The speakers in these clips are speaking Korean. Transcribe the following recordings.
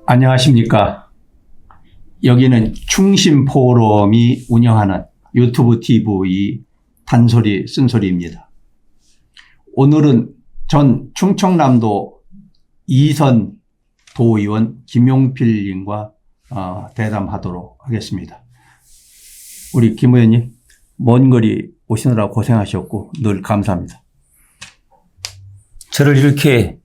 안녕하십니까. 여기는 충심포럼이 운영하는 유튜브 TV 단소리 쓴소리입니다. 오늘은 전 충청남도 이선 도의원 김용필님과 대담하도록 하겠습니다. 우리 김 의원님, 먼 거리 오시느라 고생하셨고 늘 감사합니다. 저를 이렇게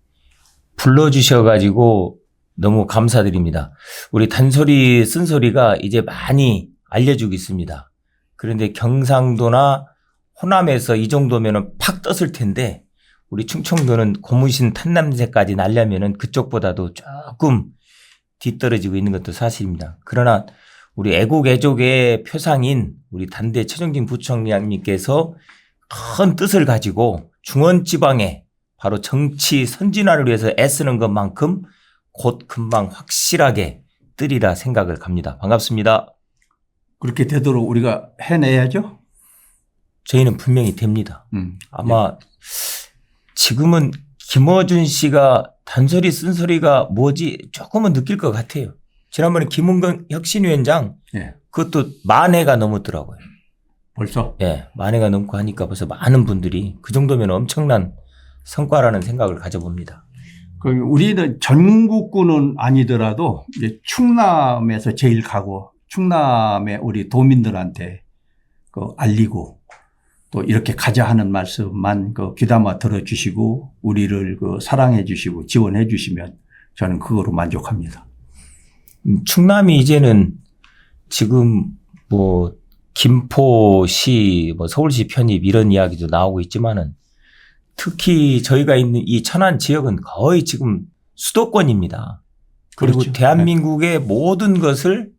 불러주셔가지고 너무 감사드립니다. 우리 단소리 쓴소리가 이제 많이 알려지고 있습니다. 그런데 경상도나 호남에서 이 정도면 팍 떴을 텐데 우리 충청도는 고무신 탄남새까지 날려면 그쪽보다도 조금 뒤떨어지고 있는 것도 사실입니다. 그러나 우리 애국 애족의 표상인 우리 단대 최정진 부총장님께서 큰 뜻을 가지고 중원지방에 바로 정치 선진화를 위해서 애쓰는 것만큼 곧 금방 확실하게 뜨리라 생각을 갑니다. 반갑습니다. 그렇게 되도록 우리가 해내야죠. 저희는 분명히 됩니다. 아마 지금은 김어준 씨가 단소리 쓴소리가 뭐지 조금은 느낄 것 같아요. 지난번에 김은경 혁신위원장 그것도 10,000회가 넘었더라고요. 벌써? 예, 10,000회가 넘고 하니까 벌써 많은 분들이 그 정도면 엄청난 성과라는 생각을 가져봅니다. 우리는 전국구는 아니더라도 이제 충남에서 제일 가고 충남의 우리 도민들한테 알리고 또 이렇게 가자 하는 말씀만 귀담아 들어주시고 우리를 사랑해 주시고 지원해 주시면 저는 그거로 만족합니다. 충남이 이제는 지금 뭐 김포시, 뭐 서울시 편입 이런 이야기도 나오고 있지만은 특히 저희가 있는 이 천안 지역은 거의 지금 수도권입니다. 그리고 그렇죠. 대한민국의 모든 것을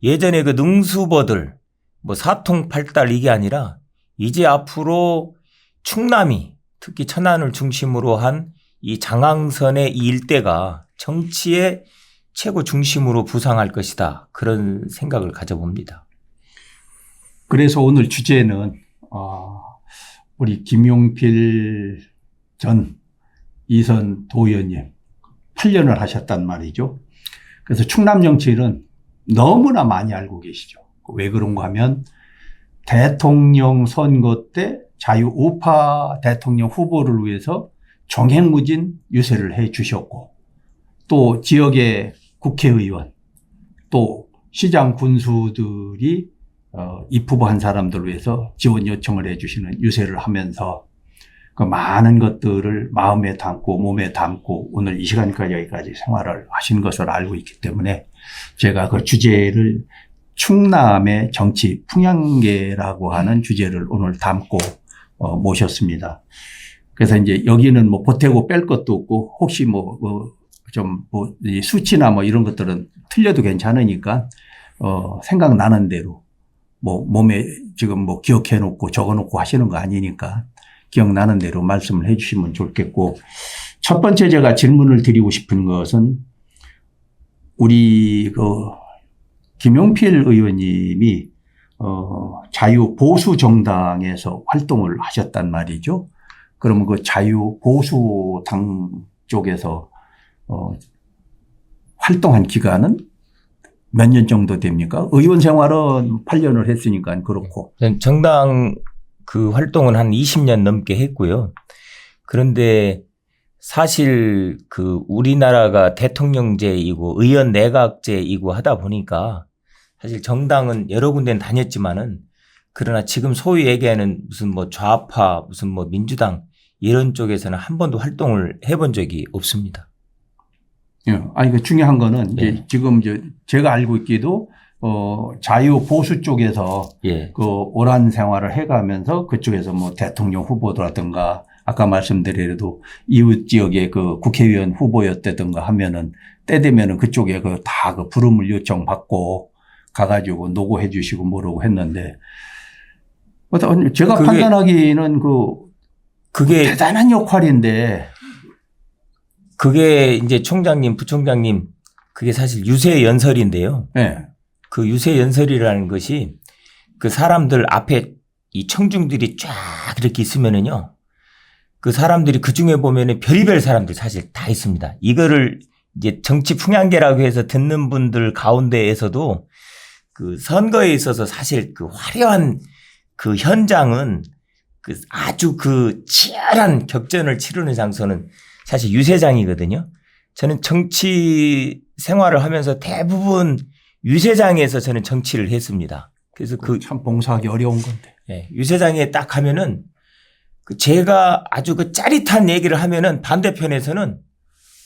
예전에 그 능수버들 뭐 사통팔달 이게 아니라 이제 앞으로 충남이 특히 천안을 중심으로 한 이 장항선의 이 일대가 정치의 최고 중심으로 부상할 것이다. 그런 생각을 가져봅니다. 그래서 오늘 주제는 우리 김용필 전 이선 도의원님 8년을 하셨단 말이죠. 그래서 충남 정치를 너무나 많이 알고 계시죠. 왜 그런가 하면 대통령 선거 때 자유우파 대통령 후보를 위해서 종횡무진 유세를 해 주셨고 또 지역의 국회의원 또 시장 군수들이 입후보한 사람들을 위해서 지원 요청을 해 주시는 유세를 하면서 그 많은 것들을 마음에 담고 몸에 담고 오늘 이 시간까지 여기까지 생활을 하신 것을 알고 있기 때문에 제가 그 주제를 충남의 정치 풍향계라고 하는 주제를 오늘 담고 모셨습니다. 그래서 이제 여기는 뭐 보태고 뺄 것도 없고 혹시 수치나 뭐 이런 것들은 틀려도 괜찮으니까 생각나는 대로 몸에 지금 기억해 놓고 적어 놓고 하시는 거 아니니까 기억나는 대로 말씀을 해 주시면 좋겠고 첫 번째 제가 질문을 드리고 싶은 것은 우리 김용필 의원님이 자유보수정당에서 활동을 하셨단 말이죠. 그러면 그 자유보수당 쪽에서 활동한 기간은 몇 년 정도 됩니까? 의원 생활은 8년을 했으니까 그렇고. 정당 그 활동은 한 20년 넘게 했고요. 그런데 사실 그 우리나라가 대통령제이고 의원 내각제이고 하다 보니까 사실 정당은 여러 군데는 다녔지만은 그러나 지금 소위 얘기하는 무슨 뭐 좌파 무슨 뭐 민주당 이런 쪽에서는 한 번도 활동을 해본 적이 없습니다. 아니, 중요한 거는 이제 지금 제가 알고 있기도 자유보수 쪽에서 오랜 생활을 해가면서 그쪽에서 뭐 대통령 후보라든가 아까 말씀드려도 이웃 지역의 그 국회의원 후보였다든가 하면은 때 되면은 그쪽에 다 부름을 요청받고 가가지고 노고해 주시고 뭐라고 했는데 제가 판단하기에는 그게 대단한 역할인데 그게 이제 총장님, 부총장님 그게 사실 유세 연설인데요. 네. 그 유세 연설이라는 것이 그 사람들 앞에 이 청중들이 쫙 이렇게 있으면은요. 그 사람들이 그 중에 보면은 별의별 사람들 사실 다 있습니다. 이거를 이제 정치 풍향계라고 해서 듣는 분들 가운데에서도 그 선거에 있어서 사실 그 화려한 그 현장은 그 아주 그 치열한 격전을 치르는 장소는 사실 유세장이거든요. 저는 정치 생활을 하면서 대부분 유세장에서 저는 정치를 했습니다. 그래서 참 봉사하기 어려운 건데. 예, 유세장에 딱 가면은 그 제가 아주 그 짜릿한 얘기를 하면은 반대편에서는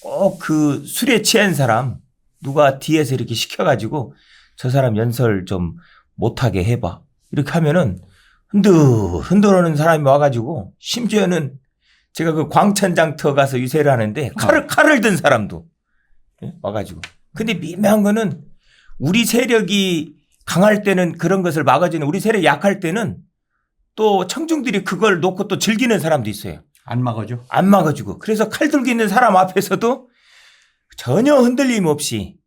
꼭 그 술에 취한 사람 누가 뒤에서 이렇게 시켜가지고 저 사람 연설 좀 못하게 해봐. 이렇게 하면은 흔들흔들하는 사람이 와가지고 심지어는 제가 그 광천장터 가서 유세를 하는데 칼을 든 사람도 와가지고. 근데 미묘한 거는 우리 세력이 강할 때는 그런 것을 막아주는 우리 세력이 약할 때는 또 청중들이 그걸 놓고 또 즐기는 사람도 있어요. 안 막아줘? 안 막아주고. 그래서 칼 들고 있는 사람 앞에서도 전혀 흔들림 없이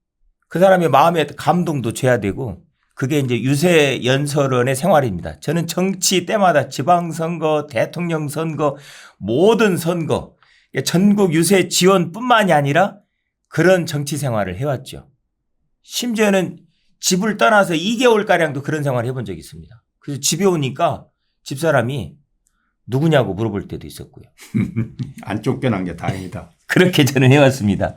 그 사람의 마음에 감동도 줘야 되고 그게 이제 유세 연설원의 생활입니다. 저는 정치 때마다 지방선거, 대통령 선거, 모든 선거, 전국 유세 지원뿐만이 아니라 그런 정치 생활을 해왔죠. 심지어는 집을 떠나서 2개월가량도 그런 생활을 해본 적이 있습니다. 그래서 집에 오니까 집사람이 누구냐고 물어볼 때도 있었고요. 안 쫓겨난 게 다행이다. 그렇게 저는 해왔습니다.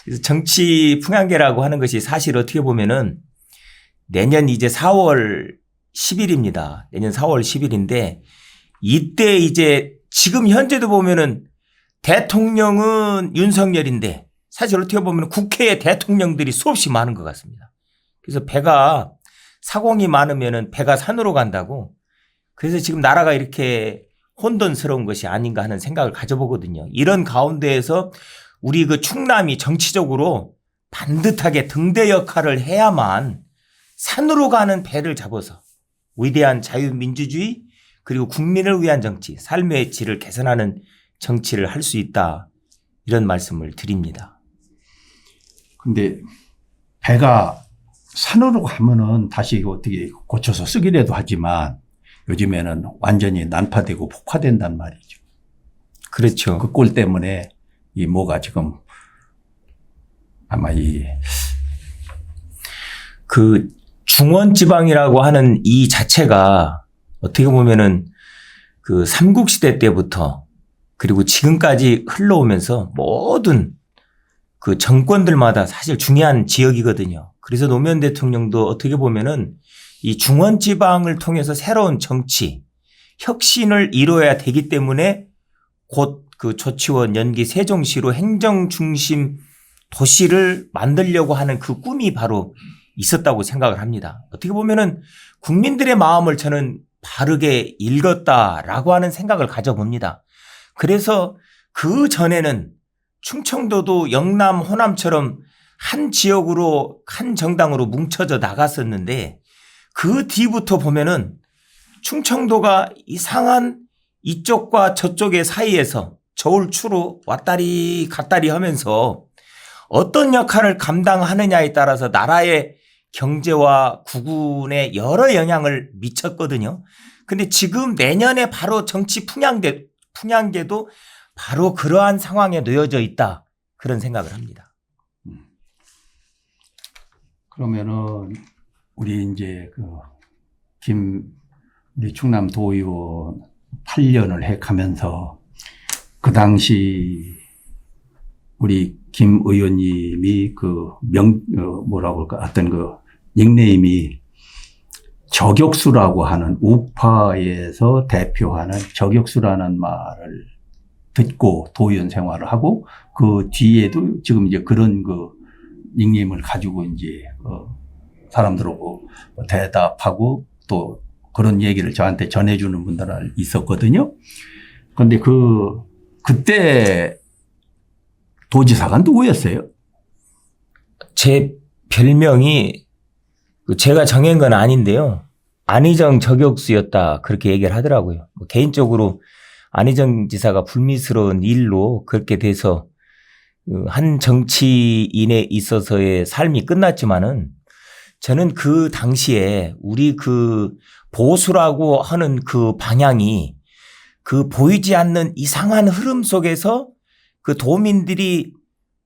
그래서 정치 풍향계라고 하는 것이 사실 어떻게 보면은 내년 이제 4월 10일입니다. 내년 4월 10일인데 이때 이제 지금 현재도 보면은 대통령은 윤석열인데 사실 어떻게 보면 국회에 대통령들이 수없이 많은 것 같습니다. 그래서 배가 사공이 많으면은 배가 산으로 간다고 그래서 지금 나라가 이렇게 혼돈스러운 것이 아닌가 하는 생각을 가져보거든요. 이런 가운데에서 우리 그 충남이 정치적으로 반듯하게 등대 역할을 해야만 산으로 가는 배를 잡아서 위대한 자유민주주의 그리고 국민을 위한 정치, 삶의 질을 개선하는 정치를 할 수 있다. 이런 말씀을 드립니다. 근데 배가 산으로 가면은 다시 이거 어떻게 고쳐서 쓰기라도 하지만 요즘에는 완전히 난파되고 폭파된단 말이죠. 그렇죠. 그 꼴 때문에 이 뭐가 지금 아마 그 중원지방이라고 하는 이 자체가 어떻게 보면은 그 삼국시대 때부터 그리고 지금까지 흘러오면서 모든 그 정권들마다 사실 중요한 지역이거든요. 그래서 노무현 대통령도 어떻게 보면은 이 중원지방을 통해서 새로운 정치, 혁신을 이루어야 되기 때문에 곧 그 조치원 연기 세종시로 행정중심 도시를 만들려고 하는 그 꿈이 바로 있었다고 생각을 합니다. 어떻게 보면은 국민들의 마음을 저는 바르게 읽었다라고 하는 생각을 가져봅니다. 그래서 그 전에는 충청도도 영남, 호남처럼 한 지역으로 한 정당으로 뭉쳐져 나갔었는데 그 뒤부터 보면은 충청도가 이상한 이쪽과 저쪽의 사이에서 저울추로 왔다리 갔다리 하면서 어떤 역할을 감당하느냐에 따라서 나라의 경제와 국운에 여러 영향을 미쳤거든요. 근데 지금 내년에 바로 정치 풍향계도 바로 그러한 상황에 놓여져 있다. 그런 생각을 합니다. 그러면은 우리 이제 우리 충남 도의원 8년을 해 가면서 그 당시 우리 김 의원님이 뭐라고 할까 어떤 닉네임이 저격수라고 하는 우파에서 대표하는 저격수라는 말을 듣고 도의원 생활을 하고 그 뒤에도 지금 이제 그런 닉네임을 가지고 이제 사람들하고 대답하고 또 그런 얘기를 저한테 전해주는 분들 있었거든요. 그런데 그때 도지사가 누구였어요? 제 별명이 제가 정한 건 아닌데요. 안희정 저격수였다 그렇게 얘기를 하더라고요. 개인적으로 안희정 지사가 불미스러운 일로 그렇게 돼서 한 정치인에 있어서의 삶이 끝났지만은 저는 그 당시에 우리 그 보수라고 하는 그 방향이 그 보이지 않는 이상한 흐름 속에서 그 도민들이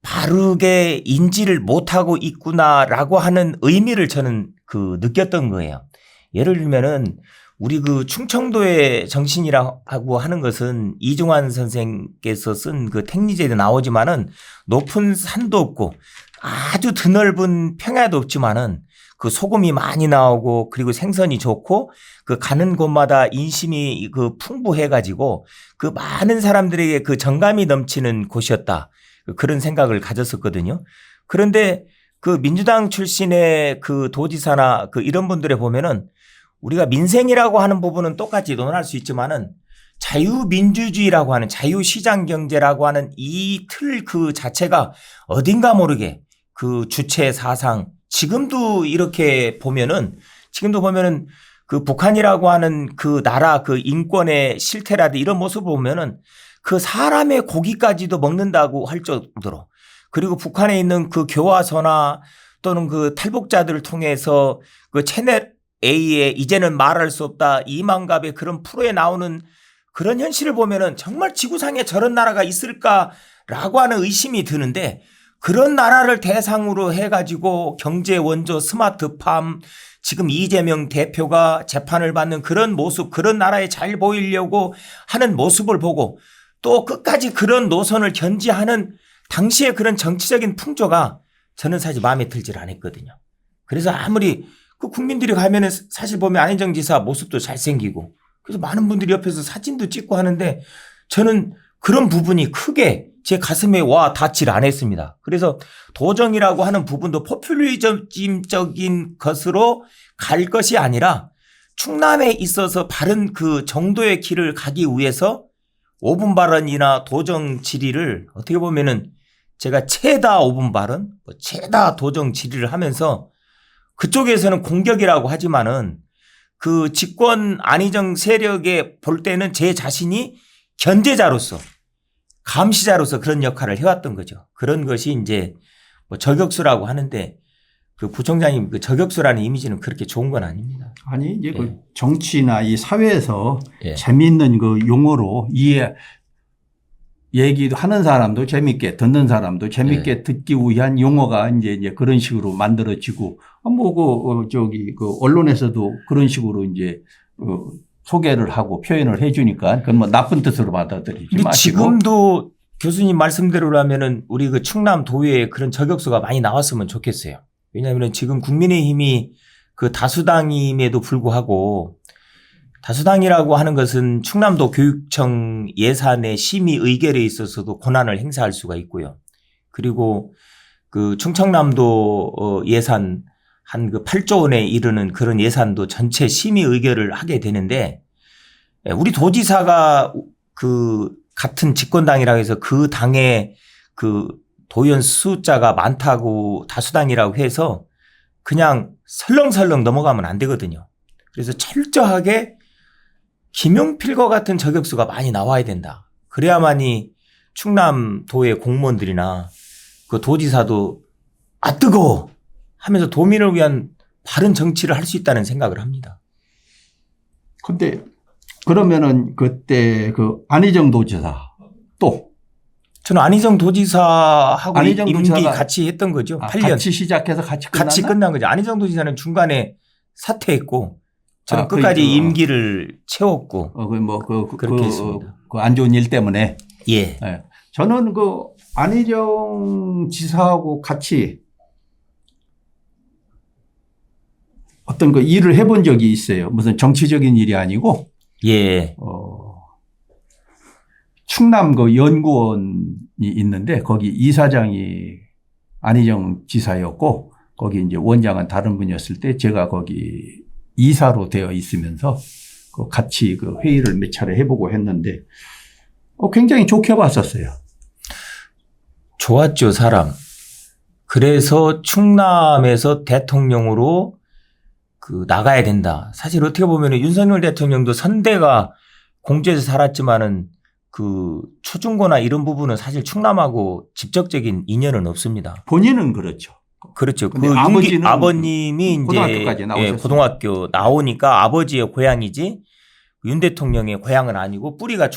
바르게 인지를 못하고 있구나라고 하는 의미를 저는 그 느꼈던 거예요. 예를 들면은 우리 그 충청도의 정신이라고 하는 것은 이중환 선생께서 쓴 그 택리제에도 나오지만은 높은 산도 없고 아주 드넓은 평야도 없지만은 그 소금이 많이 나오고 그리고 생선이 좋고 그 가는 곳마다 인심이 그 풍부해 가지고 그 많은 사람들에게 그 정감이 넘치는 곳이었다. 그런 생각을 가졌었거든요. 그런데 그 민주당 출신의 그 도지사나 그 이런 분들에 보면은 우리가 민생이라고 하는 부분은 똑같이 논할 수 있지만은 자유민주주의라고 하는 자유시장 경제라고 하는 이 틀 그 자체가 어딘가 모르게 그 주체 사상 지금도 이렇게 보면은 그 북한이라고 하는 그 나라 그 인권의 실태라든지 이런 모습을 보면은 그 사람의 고기까지도 먹는다고 할 정도로 그리고 북한에 있는 그 교화서나 또는 그 탈북자들을 통해서 그 채널 A에 이제는 말할 수 없다 이만갑의 그런 프로에 나오는 그런 현실을 보면은 정말 지구상에 저런 나라가 있을까라고 하는 의심이 드는데 그런 나라를 대상으로 해가지고 경제 원조 스마트팜 지금 이재명 대표가 재판을 받는 그런 모습 그런 나라에 잘 보이려고 하는 모습을 보고 또 끝까지 그런 노선을 견지하는 당시의 그런 정치적인 풍조가 저는 사실 마음에 들질 않았거든요. 그래서 아무리 그 국민들이 가면은 사실 보면 안희정 지사 모습도 잘생기고 그래서 많은 분들이 옆에서 사진도 찍고 하는데 저는 그런 부분이 크게 제 가슴에 와 닿질 않았습니다. 그래서 도정이라고 하는 부분도 포퓰리즘적인 것으로 갈 것이 아니라 충남에 있어서 바른 그 정도의 길을 가기 위해서 5분 발언이나 도정 질의를 어떻게 보면은 제가 최다 5분 발언, 최다 도정 질의를 하면서 그쪽에서는 공격이라고 하지만은 그 집권 안희정 세력에 볼 때는 제 자신이 견제자로서 감시자로서 그런 역할을 해왔던 거죠. 그런 것이 이제 뭐 저격수라고 하는데 그 부총장님 그 저격수라는 이미지는 그렇게 좋은 건 아닙니다. 아니 이제 예. 그 정치나 이 사회에서 예. 재미있는 그 용어로 얘기도 하는 사람도 재밌게 듣는 사람도 재밌게 듣기 위한 용어가 이제 그런 식으로 만들어지고 그 언론에서도 그런 식으로 이제 소개를 하고 표현을 해주니까 그건 뭐 나쁜 뜻으로 받아들이지 근데 마시고. 지금도 교수님 말씀대로라면은 우리 그 충남 도의회에 그런 저격수가 많이 나왔으면 좋겠어요. 왜냐하면 지금 국민의힘이 그 다수당임에도 불구하고 다수당이라고 하는 것은 충남도 교육청 예산의 심의 의결에 있어서도 권한을 행사할 수가 있고요. 그리고 그 충청남도 예산 한 그 8조 원에 이르는 그런 예산도 전체 심의 의결을 하게 되는데 우리 도지사가 그 같은 집권당이라고 해서 그 당의 그 도의원 숫자가 많다고 다수당이라고 해서 그냥 설렁설렁 넘어가면 안 되거든요. 그래서 철저하게 김용필과 같은 저격수가 많이 나와야 된다. 그래야만이 충남도의 공무원들이나 그 도지사도 아 뜨거워 하면서 도민을 위한 바른 정치를 할 수 있다는 생각을 합니다. 근데 그러면은 그때 그 안희정 도지사 또 저는 안희정 도지사하고 안희정 임기 도지사가 같이 했던 거죠. 8년. 같이 시작해서 같이 끝났나? 같이 끝난 거죠. 안희정 도지사는 중간에 사퇴했고 저는 끝까지 그러니까. 임기를 채웠고 그렇게 했습니다. 그 안 좋은 일 때문에. 예. 네. 저는 그 안희정 지사하고 같이 어떤 그 일을 해본 적이 있어요. 무슨 정치적인 일이 아니고. 예. 충남 그 연구원이 있는데 거기 이사장이 안희정 지사였고 거기 이제 원장은 다른 분이었을 때 제가 거기 이사로 되어 있으면서 그 같이 그 회의를 몇 차례 해보고 했는데 굉장히 좋게 봤었어요. 좋았죠, 사람. 그래서 충남에서 대통령으로 그 나가야 된다. 사실 어떻게 보면 윤석열 대통령도 선대가 공주에서 살았지만은 그 초중고나 이런 부분은 사실 충남하고 직접적인 인연은 없습니다. 본인은 그렇죠. 그렇죠. 근데 그 아버지는 아버님이 이제 고등학교까지 나오셨어요. 고등학교 나오니까 아버지의 고향이지 윤 대통령의 고향은 아니고 뿌리가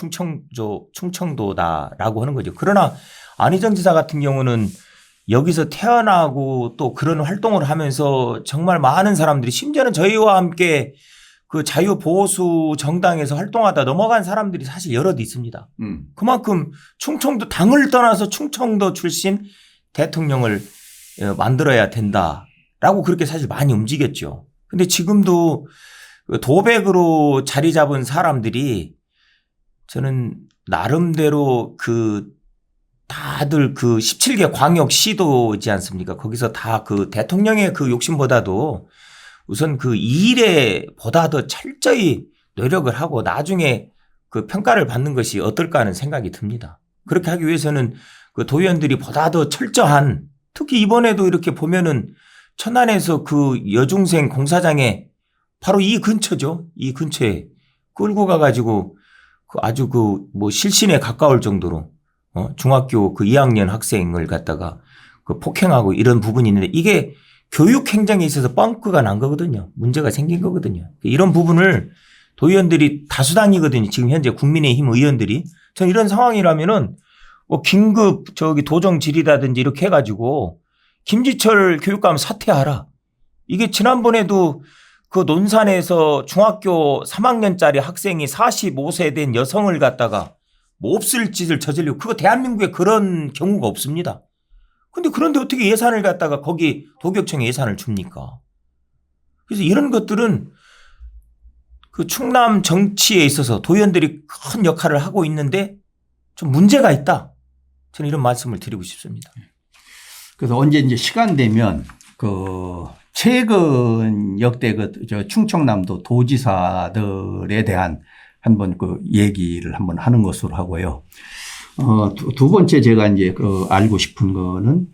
충청도다라고 하는 거죠. 그러나 안희정 지사 같은 경우는 여기서 태어나고 또 그런 활동을 하면서 정말 많은 사람들이 심지어는 저희와 함께 그 자유보수 정당에서 활동하다 넘어간 사람들이 사실 여럿 있습니다. 그만큼 충청도 당을 떠나서 충청도 출신 대통령을 만들어야 된다라고 그렇게 사실 많이 움직였죠. 근데 지금도 도백으로 자리 잡은 사람들이 저는 나름대로 그 다들 그 17개 광역시도지 않습니까? 거기서 다 그 대통령의 그 욕심보다도 우선 그 일에 보다 더 철저히 노력을 하고 나중에 그 평가를 받는 것이 어떨까 하는 생각이 듭니다. 그렇게 하기 위해서는 그 도의원들이 보다 더 철저한, 특히 이번에도 이렇게 보면은 천안에서 그 여중생 공사장에 바로 이 근처죠. 이 근처에 끌고 가가지고 그 아주 그 뭐 실신에 가까울 정도로 중학교 그 2학년 학생을 갖다가 그 폭행하고 이런 부분이 있는데 이게 교육 행정에 있어서 뻥크가 난 거거든요. 문제가 생긴 거거든요. 이런 부분을 도의원들이 다수당이거든요. 지금 현재 국민의힘 의원들이. 전 이런 상황이라면은 뭐 긴급 저기 도정 질의라든지 이렇게 해가지고 김지철 교육감 사퇴하라. 이게 지난번에도 그 논산에서 중학교 3학년짜리 학생이 45세 된 여성을 갖다가 뭐 없을 짓을 저지르고 그거 대한민국에 그런 경우가 없습니다. 근데 그런데 어떻게 예산을 갖다가 거기 도교청에 예산을 줍니까? 그래서 이런 것들은 그 충남 정치에 있어서 도의원들이 큰 역할을 하고 있는데 좀 문제가 있다. 저는 이런 말씀을 드리고 싶습니다. 그래서 언제 이제 시간 되면 그 최근 역대 그 저 충청남도 도지사들에 대한 한번 그 얘기를 한번 하는 것으로 하고요. 두 번째 제가 이제 그 알고 싶은 거는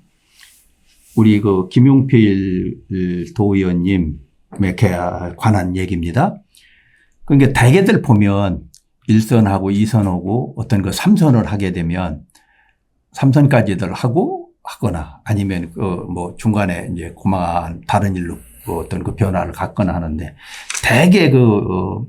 우리 그 김용필 도의원님에 관한 얘기입니다. 그러니까 대개들 보면 1선하고 2선하고 어떤 그 3선을 하게 되면 3선까지들 하거나 아니면 그 뭐 중간에 이제 고마한 다른 일로 그 어떤 그 변화를 갖거나 하는데 대개 그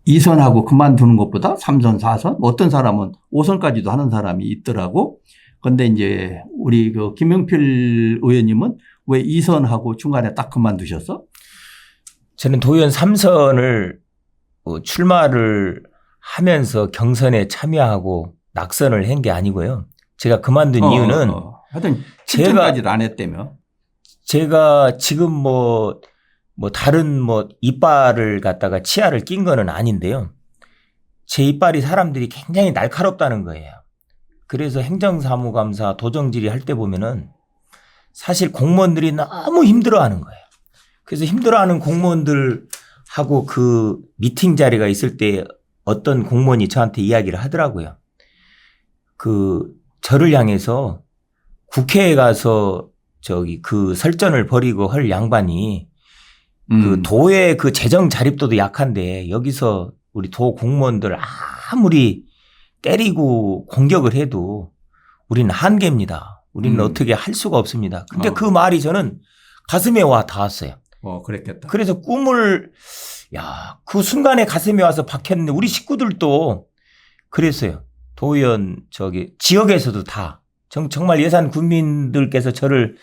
2선하고 그만두는 것보다 3선, 4선, 어떤 사람은 5선까지도 하는 사람이 있더라고. 그런데 이제 우리 그 김용필 의원님은 왜 2선하고 중간에 딱 그만두셨어? 저는 도의원 3선을 출마를 하면서 경선에 참여하고 낙선을 한 게 아니고요. 제가 그만둔 이유는 하여튼 실천까지도 안 했다며. 제가 지금 뭐 다른 뭐 이빨을 갖다가 치아를 낀 거는 아닌데요. 제 이빨이 사람들이 굉장히 날카롭다는 거예요. 그래서 행정사무감사 도정질의 할 때 보면은 사실 공무원들이 너무 힘들어하는 거예요. 그래서 힘들어하는 공무원들하고 그 미팅 자리가 있을 때 어떤 공무원이 저한테 이야기를 하더라고요. 그 저를 향해서 국회에 가서 저기 그 설전을 벌이고 할 양반이 그 도의 그 재정 자립도도 약한데 여기서 우리 도 공무원들 아무리 때리고 공격을 해도 우리는 한계입니다. 우리는 어떻게 할 수가 없습니다. 근데 그 말이 저는 가슴에 와 닿았어요. 그랬겠다. 그래서 꿈을 그 순간에 가슴에 와서 박혔는데 우리 식구들도 그랬어요. 도의원 저기 지역에서도 다 정말 예산 군민들께서 저를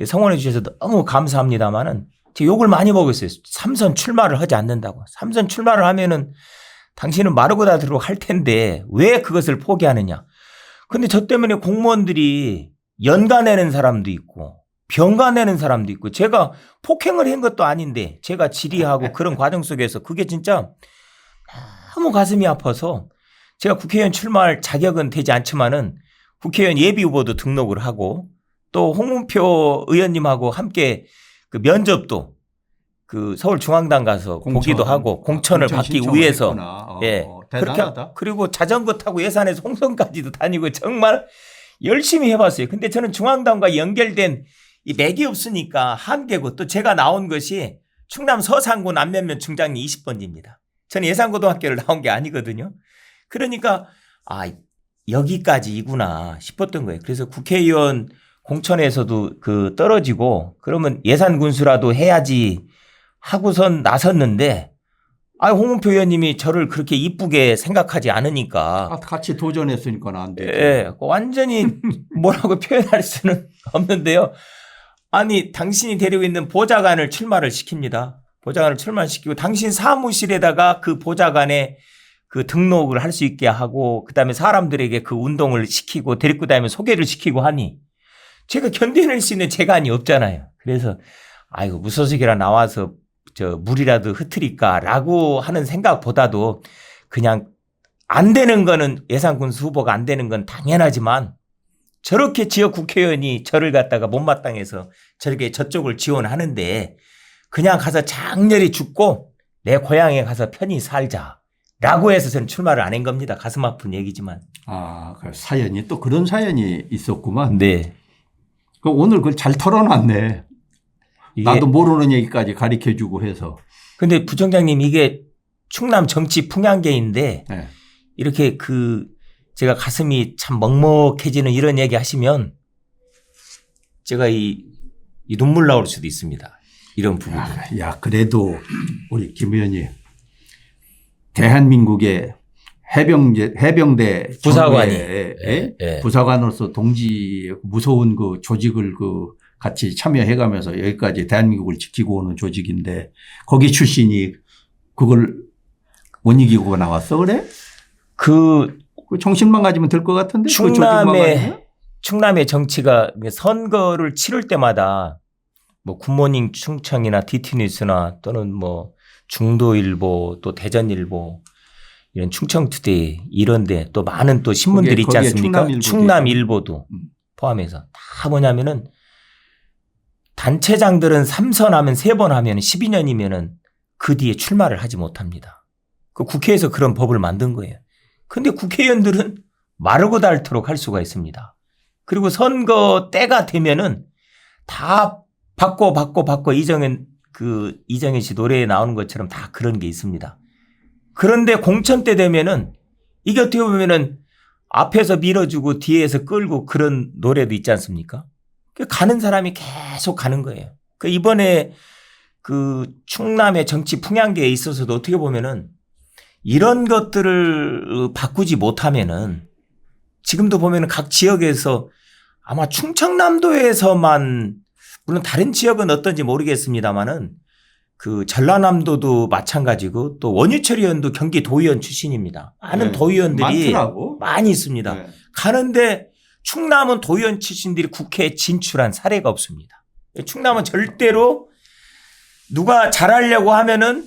성원해 주셔서 너무 감사합니다만은 제 욕을 많이 먹었어요. 3선 출마를 하지 않는다고. 3선 출마를 하면은 당신은 마르고 닿도록 할 텐데 왜 그것을 포기하느냐. 근데 저 때문에 공무원들이 연가 내는 사람도 있고 병가 내는 사람도 있고 제가 폭행을 한 것도 아닌데 제가 질의하고 그런 과정 속에서 그게 진짜 너무 가슴이 아파서 제가 국회의원 출마할 자격은 되지 않지만은 국회의원 예비 후보도 등록을 하고 또 홍문표 의원님하고 함께 그 면접도 그 서울중앙당 가서 보기도 하고 공천을 받기 위해서 예 대단하다. 그리고 자전거 타고 예산에서 홍성까지도 다니고 정말 열심히 해봤어요. 근데 저는 중앙당과 연결된 이 맥이 없으니까 한계고 또 제가 나온 것이 충남 서산군 안면면 중장리 20번지입니다. 저는 예산고등학교를 나온 게 아니거든요. 그러니까 여기까지이구나 싶었던 거예요. 그래서 국회의원 공천에서도 그 떨어지고 그러면 예산 군수라도 해야지 하고선 나섰는데 홍문표 의원님이 저를 그렇게 이쁘게 생각하지 않으니까. 같이 도전했으니까 안 되죠. 예, 완전히 뭐라고 표현할 수는 없는데요. 아니, 당신이 데리고 있는 보좌관을 출마를 시킵니다. 보좌관을 출마시키고 당신 사무실에다가 그 보좌관의 그 등록을 할 수 있게 하고 그다음에 사람들에게 그 운동을 시키고 데리고 다니면 소개를 시키고 하니 제가 견뎌낼 수 있는 재간이 없잖아요. 그래서 아이고 무소속이라 나와서 저 물이라도 흩트릴까라고 하는 생각보다도 그냥 안 되는 거는 예산군수 후보가 안 되는 건 당연하지만 저렇게 지역 국회의원이 저를 갖다가 못마땅해서 저렇게 저쪽을 지원하는데 그냥 가서 장렬히 죽고 내 고향에 가서 편히 살자라고 해서 저는 출마를 안 한 겁니다. 가슴 아픈 얘기지만. 그 사연이 또 그런 사연이 있었구만. 네. 오늘 그걸 잘 털어놨네. 나도 모르는 얘기까지 가르쳐주고 해서. 근데 부총장님 이게 충남 정치 풍향계인데 네. 이렇게 제가 가슴이 참 먹먹해지는 이런 얘기 하시면 제가 이 눈물 나올 수도 있습니다. 이런 부분. 그래도 우리 김 의원님 대한민국의 해병대 부사관이 부사관으로서 동지 무서운 그 조직을 같이 참여해가면서 여기까지 대한민국을 지키고 오는 조직인데 거기 출신이 그걸 못 이기고 나왔어 그래? 그 정신만 가지면 될 것 같은데 충남의 정치가 선거를 치를 때마다 뭐 굿모닝 충청이나 DT뉴스나 또는 뭐 중도일보 또 대전일보 이런 충청투데이 이런데 또 많은 또 신문들이 있지 않습니까? 충남일보도 포함해서 다 뭐냐면은 단체장들은 3선 하면 3번 하면 12년이면은 그 뒤에 출마를 하지 못합니다. 그 국회에서 그런 법을 만든 거예요. 근데 국회의원들은 마르고 닳도록 할 수가 있습니다. 그리고 선거 때가 되면은 다 바꿔 이정현 씨 노래에 나오는 것처럼 다 그런 게 있습니다. 그런데 공천 때 되면은 이게 어떻게 보면은 앞에서 밀어주고 뒤에서 끌고 그런 노래도 있지 않습니까? 가는 사람이 계속 가는 거예요. 이번에 충남의 정치 풍향계에 있어서도 어떻게 보면은 이런 것들을 바꾸지 못하면은 지금도 보면은 각 지역에서 아마 충청남도에서만 물론 다른 지역은 어떤지 모르겠습니다만은 전라남도도 마찬가지고 또 원유철 의원도 경기 도의원 출신입니다. 많은 도의원들이 많이 있습니다. 네. 가는데 충남은 도의원 출신들이 국회에 진출한 사례가 없습니다. 충남은 절대로 누가 잘하려고 하면은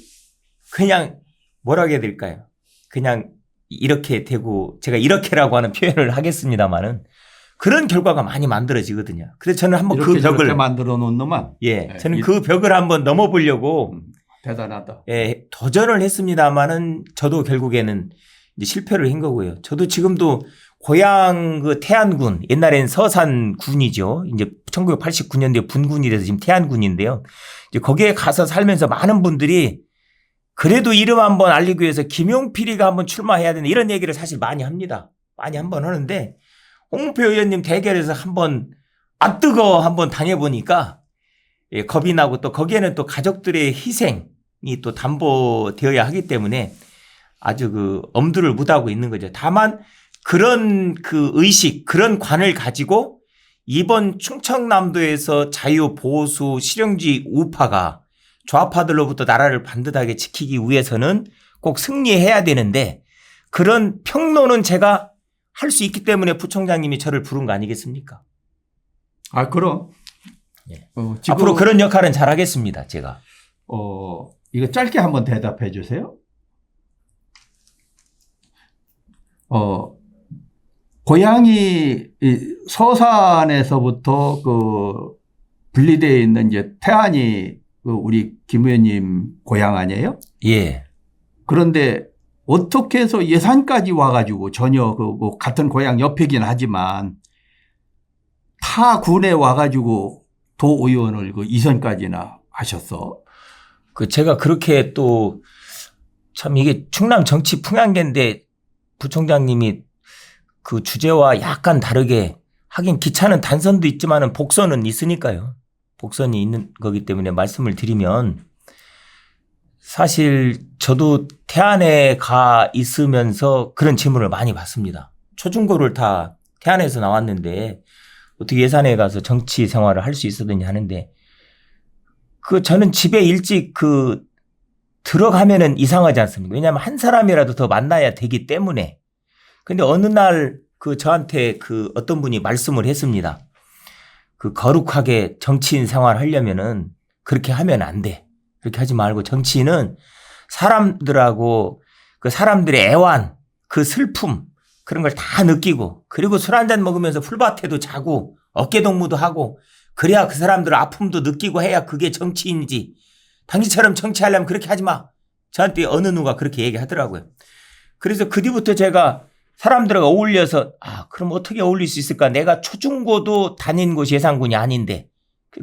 그냥 뭐라고 해야 될까요? 그냥 이렇게 되고 제가 이렇게라고 하는 표현을 하겠습니다만은 그런 결과가 많이 만들어지거든요. 그래서 저는 한번 그 벽을 만들어 놓은 놈만. 저는 그 벽을 한번 넘어보려고 대단하다. 도전을 했습니다만은 저도 결국에는 이제 실패를 한 거고요. 저도 지금도 고향 태안군 옛날엔 서산군이죠. 이제 1989년도에 분군이 돼서 지금 태안군인데요. 이제 거기에 가서 살면서 많은 분들이 그래도 이름 한번 알리기 위해서 김용필이가 한번 출마해야 되는 이런 얘기를 사실 많이 합니다. 많이 한번 하는데 홍문표 의원님 대결에서 한번 뜨거워 한번 당해보니까 겁이 나고 또 거기에는 또 가족들의 희생이 또 담보되어야 하기 때문에 아주 엄두를 못 하고 있는 거죠. 다만 그런 의식, 그런 관을 가지고 이번 충청남도에서 자유, 보수, 실용주의 우파가 좌파들로부터 나라를 반듯하게 지키기 위해서는 꼭 승리해야 되는데 그런 평론은 제가 할 수 있기 때문에 부총장님이 저를 부른 거 아니겠습니까? 그럼. 앞으로 그런 역할은 잘하겠습니다, 제가. 이거 짧게 한번 대답해 주세요. 고향이 서산에서부터 분리되어 있는 이제 태안이 우리 김 의원님 고향 아니에요? 예. 그런데 어떻게 해서 예산까지 와가지고 전혀 같은 고향 옆이긴 하지만 타 군에 와가지고 도의원을 2선까지나 하셨어? 제가 그렇게 또 참 이게 충남 정치 풍향계인데 부총장님이 그 주제와 약간 다르게 하긴 기차는 단선도 있지만은 복선은 있으니까요. 복선이 있는 거기 때문에 말씀을 드리면 사실 저도 태안에 가 있으면서 그런 질문을 많이 받습니다. 초중고를 다 태안에서 나왔는데 어떻게 예산에 가서 정치 생활을 할 수 있었느냐 하는데 저는 집에 일찍 들어가면은 이상하지 않습니까? 왜냐하면 한 사람이라도 더 만나야 되기 때문에. 근데 어느 날 저한테 어떤 분이 말씀을 했습니다. 거룩하게 정치인 생활 하려면은 그렇게 하면 안 돼. 그렇게 하지 말고 정치인은 사람들하고 사람들의 애환, 슬픔 그런 걸 다 느끼고 그리고 술 한잔 먹으면서 풀밭에도 자고 어깨동무도 하고 그래야 그 사람들 아픔도 느끼고 해야 그게 정치인이지. 당신처럼 정치하려면 그렇게 하지 마. 저한테 어느 누가 그렇게 얘기하더라고요. 그래서 그 뒤부터 제가 사람들과 어울려서 그럼 어떻게 어울릴 수 있을까? 내가 초중고도 다닌 곳이 예산군이 아닌데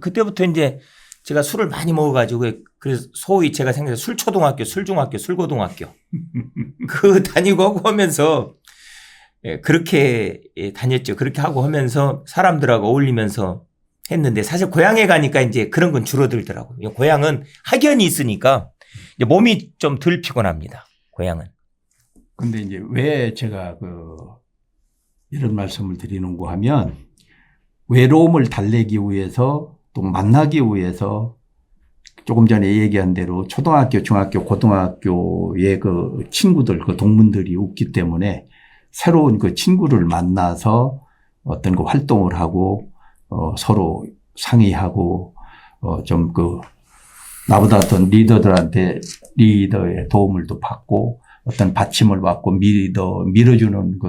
그때부터 이제 제가 술을 많이 먹어가지고 그래서 소위 제가 생각해서 술초등학교, 술중학교, 술고등학교 다니고 하고 하면서 그렇게 다녔죠. 그렇게 하고 하면서 사람들하고 어울리면서 했는데 사실 고향에 가니까 이제 그런 건 줄어들더라고요. 고향은 학연이 있으니까 이제 몸이 좀 덜 피곤합니다. 고향은. 근데 이제 왜 제가 이런 말씀을 드리는고 하면 외로움을 달래기 위해서 또 만나기 위해서 조금 전에 얘기한 대로 초등학교, 중학교, 고등학교의 친구들, 동문들이 없기 때문에 새로운 친구를 만나서 어떤 활동을 하고 서로 상의하고 좀 나보다 더 리더의 도움을 또 받고 어떤 받침을 받고 밀어주는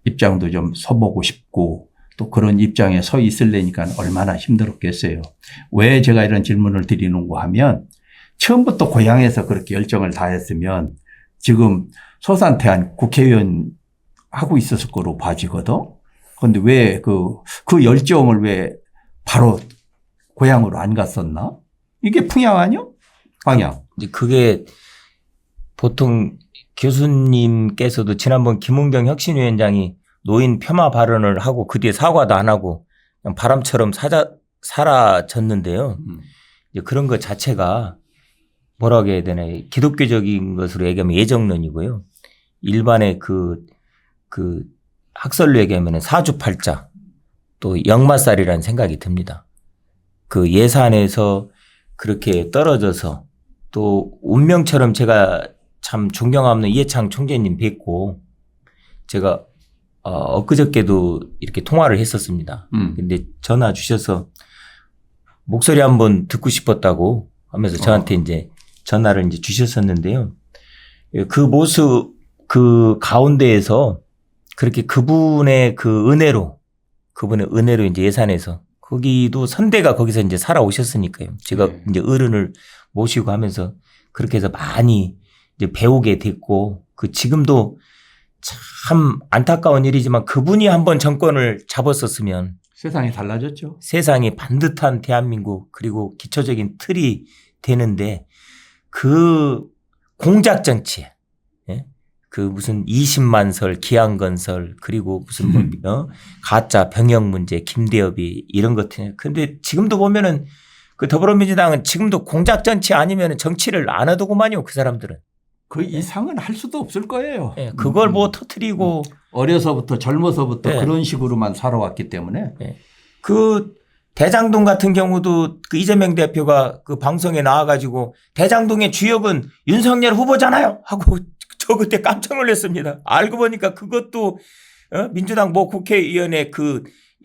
입장도 좀 서보고 싶고 또 그런 입장에 서 있으려니까 얼마나 힘들었겠어요. 왜 제가 이런 질문을 드리는고 하면 처음부터 고향에서 그렇게 열정을 다했으면 지금 소산태안 국회의원 하고 있었을 거로 봐지거든. 그런데 왜 그 열정을 왜 바로 고향으로 안 갔었나? 이게 풍양 아니야? 방향. 그게 보통 교수님께서도 지난번 김은경 혁신위원장이 노인 폄하 발언을 하고 그 뒤에 사과도 안 하고 그냥 바람처럼 사라졌는데요. 이제 그런 것 자체가 뭐라고 해야 되나 기독교적인 것으로 얘기하면 예정론이고요. 일반의 학설로 얘기하면 사주팔자 또 역마살이라는 생각이 듭니다. 예산에서 그렇게 떨어져서 또 운명처럼 제가 참 존경하는 이해창 총재님 뵙고 제가 엊그저께도 이렇게 통화를 했었습니다. 근데 전화 주셔서 목소리 한번 듣고 싶었다고 하면서 저한테 이제 전화를 이제 주셨었는데요. 그 모습 가운데에서 그렇게 그분의 은혜로 이제 예산에서 거기도 선대가 거기서 이제 살아오셨으니까요. 제가 이제 어른을 모시고 하면서 그렇게 해서 많이 이제 배우게 됐고 지금도 참 안타까운 일이지만 그분이 한번 정권을 잡았었으면 세상이 달라졌죠. 세상이 반듯한 대한민국 그리고 기초적인 틀이 되는데 공작 정치에 무슨 20만 설 기안건설 그리고 무슨 가짜 병역 문제 김대엽이 이런 것들. 근데 지금도 보면은 더불어민주당은 지금도 공작 정치 아니면 정치를 안 하더구만요. 그 사람들은. 그 이상은 할 수도 없을 거예요. 네, 그걸 터뜨리고 젊어서부터 네. 그런 식으로만 살아왔기 때문에. 네. 대장동 같은 경우도 이재명 대표가 방송에 나와가지고 대장동의 주역은 윤석열 후보잖아요 하고 저 그때 깜짝 놀랐습니다. 알고 보니까 그것도 민주당 국회의원의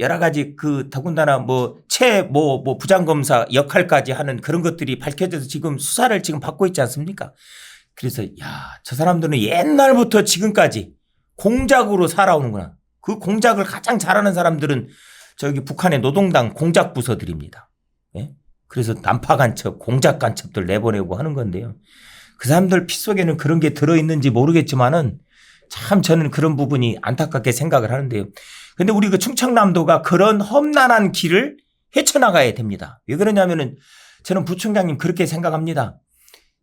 여러 가지 더군다나 부장검사 역할까지 하는 그런 것들이 밝혀져서 지금 수사를 지금 받고 있지 않습니까? 그래서 저 사람들은 옛날부터 지금까지 공작으로 살아오는구나. 그 공작을 가장 잘하는 사람들은 북한의 노동당 공작 부서들입니다. 예? 그래서 난파 간첩, 공작 간첩들 내보내고 하는 건데요. 그 사람들 피 속에는 그런 게 들어있는지 모르겠지만은 참 저는 그런 부분이 안타깝게 생각을 하는데요. 근데 우리 충청남도가 그런 험난한 길을 헤쳐나가야 됩니다. 왜 그러냐면은 저는 부총장님 그렇게 생각합니다.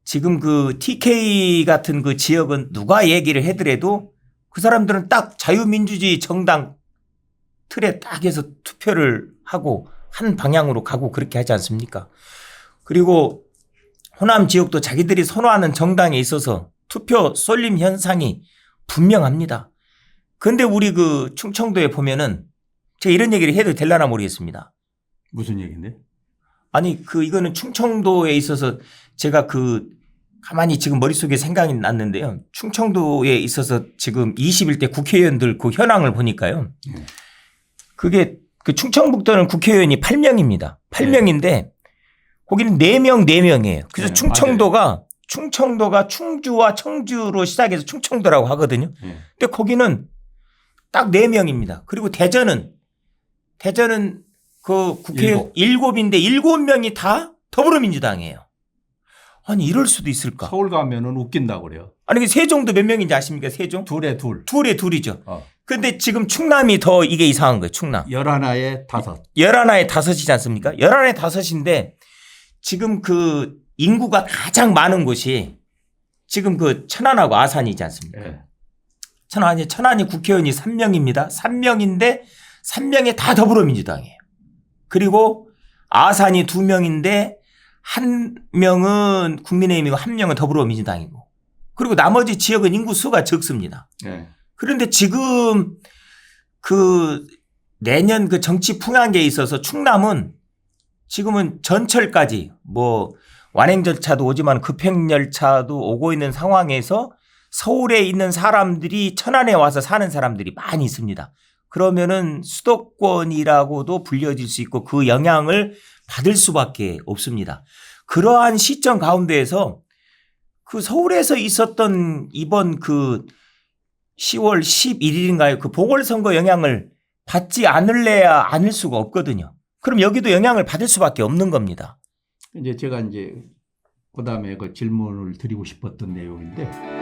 지금 TK 같은 지역은 누가 얘기를 해더라도 그 사람들은 딱 자유민주주의 정당 틀에 딱 해서 투표를 하고 한 방향으로 가고 그렇게 하지 않습니까? 그리고 호남 지역도 자기들이 선호하는 정당에 있어서 투표 쏠림 현상이 분명합니다. 그런데 우리 그 충청도에 보면은 제가 이런 얘기를 해도 될라나 모르겠습니다. 무슨 얘기인데? 아니 이거는 충청도에 있어서 제가 가만히 지금 머릿속에 생각이 났는데요. 충청도에 있어서 지금 21대 국회의원들 그 현황을 보니까요. 그게 그 충청북도는 국회의원이 8명입니다. 8명인데 거기는 4명이에요. 그래서 네, 충청도가 충주와 청주로 시작해서 충청도라고 하거든요. 근데 거기는 딱 4명입니다. 그리고 대전은 그 국회의원 7인데 7명이 다 더불어민주당이에요. 아니 이럴 수도 있을까? 서울 가면은 웃긴다고 그래요. 아니 세종도 몇 명인지 아십니까? 세종? 둘에 둘. 둘이죠. 근데 지금 충남이 더 이게 이상한 거예요. 충남. 11에 5. 11에 5이지 않습니까? 11에 5인데 지금 그 인구가 가장 많은 곳이 지금 그 천안하고 아산이지 않습니까? 네. 천안이 국회의원이 3명입니다. 3명인데 3명이 다 더불어민주당이에요. 그리고 아산이 2명인데 1명은 국민의힘이고 1명은 더불어민주당이고 그리고 나머지 지역은 인구수가 적습니다. 네. 그런데 지금 그 내년 그 정치 풍향계에 있어서 충남은 지금은 전철까지 뭐 완행열차도 오지만 급행열차도 오고 있는 상황에서 서울에 있는 사람들이 천안에 와서 사는 사람들이 많이 있습니다. 그러면은 수도권이라고도 불려질 수 있고 그 영향을 받을 수밖에 없습니다. 그러한 시점 가운데에서 그 서울에서 있었던 이번 그 10월 11일인가요? 그 보궐선거 영향을 받지 않을래야 않을 수가 없거든요. 그럼 여기도 영향을 받을 수밖에 없는 겁니다. 이제 제가 그다음에 그 질문을 드리고 싶었던 내용인데